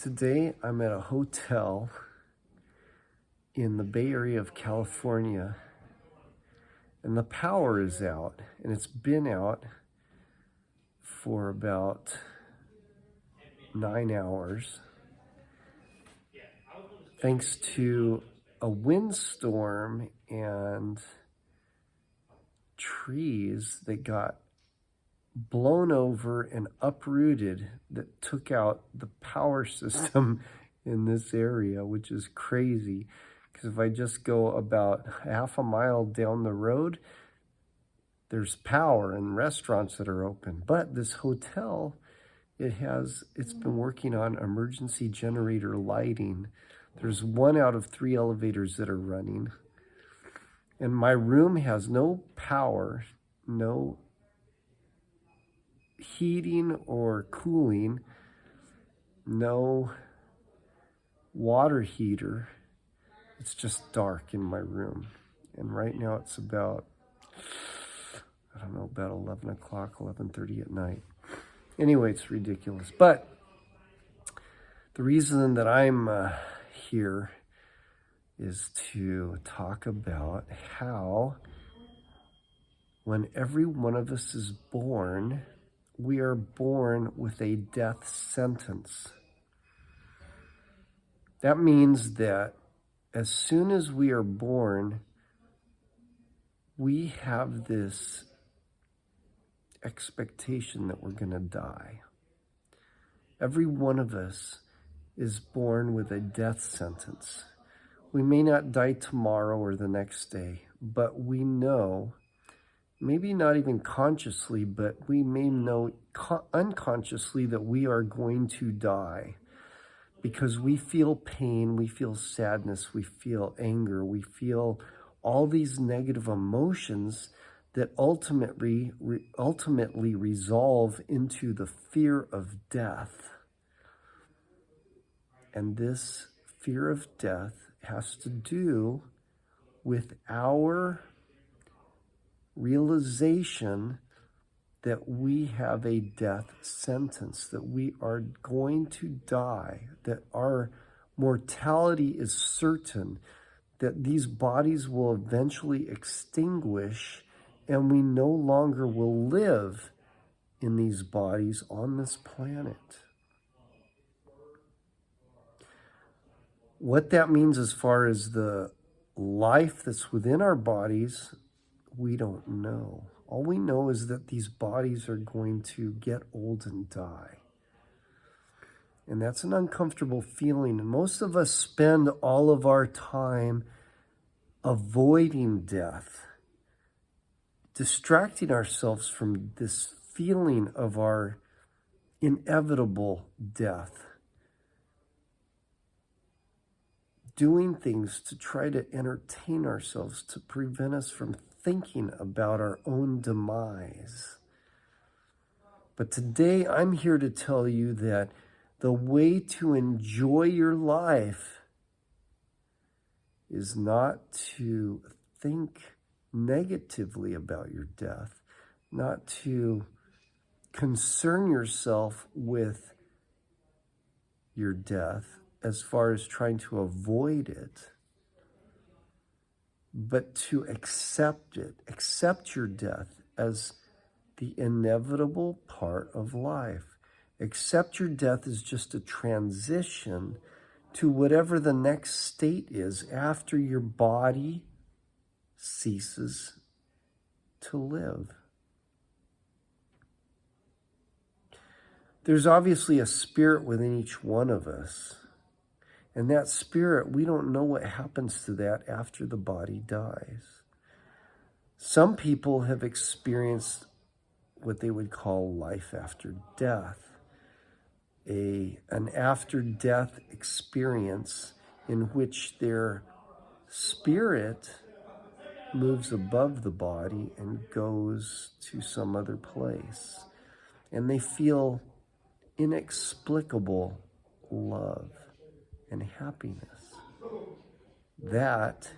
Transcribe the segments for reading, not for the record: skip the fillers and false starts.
Today I'm at a hotel in the Bay Area of California, and the power is out, and it's been out for about 9 hours thanks to a windstorm and trees that got blown over and uprooted that took out the power system in this area, which is crazy. Because if I just go about half a mile down the road, there's power and restaurants that are open. But this hotel, it's been working on emergency generator lighting. There's 1 out of 3 elevators that are running. And my room has no power, no heating or cooling, no water heater. It's just dark in my room. And right now it's about, about 11 o'clock, 11:30 at night. Anyway, it's ridiculous. But the reason that I'm here is to talk about how when every one of us is born, we are born with a death sentence. That means that as soon as we are born, we have this expectation that we're going to die. Every one of us is born with a death sentence. We may not die tomorrow or the next day, but we know, maybe not even consciously, but we may know unconsciously that we are going to die because we feel pain, we feel sadness, we feel anger, we feel all these negative emotions that ultimately resolve into the fear of death. And this fear of death has to do with our realization that we have a death sentence, that we are going to die, that our mortality is certain, that these bodies will eventually extinguish and we no longer will live in these bodies on this planet. What that means as far as the life that's within our bodies, we don't know. All we know is that these bodies are going to get old and die. And that's an uncomfortable feeling. And most of us spend all of our time avoiding death, distracting ourselves from this feeling of our inevitable death, doing things to try to entertain ourselves, to prevent us from thinking about our own demise. But today I'm here to tell you that the way to enjoy your life is not to think negatively about your death, not to concern yourself with your death as far as trying to avoid it, but to accept it, accept your death as the inevitable part of life. Accept your death as just a transition to whatever the next state is after your body ceases to live. There's obviously a spirit within each one of us. And that spirit, we don't know what happens to that after the body dies. Some people have experienced what they would call life after death, an after-death experience in which their spirit moves above the body and goes to some other place. And they feel inexplicable love and happiness. That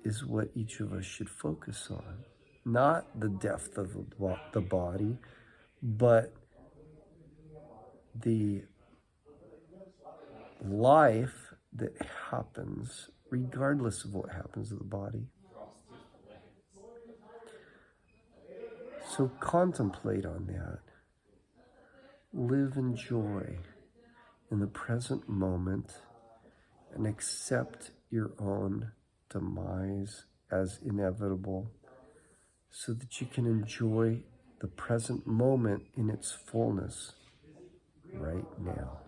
is what each of us should focus on. Not the death of the body, but the life that happens regardless of what happens to the body. So contemplate on that. Live in joy in the present moment and accept your own demise as inevitable so that you can enjoy the present moment in its fullness right now.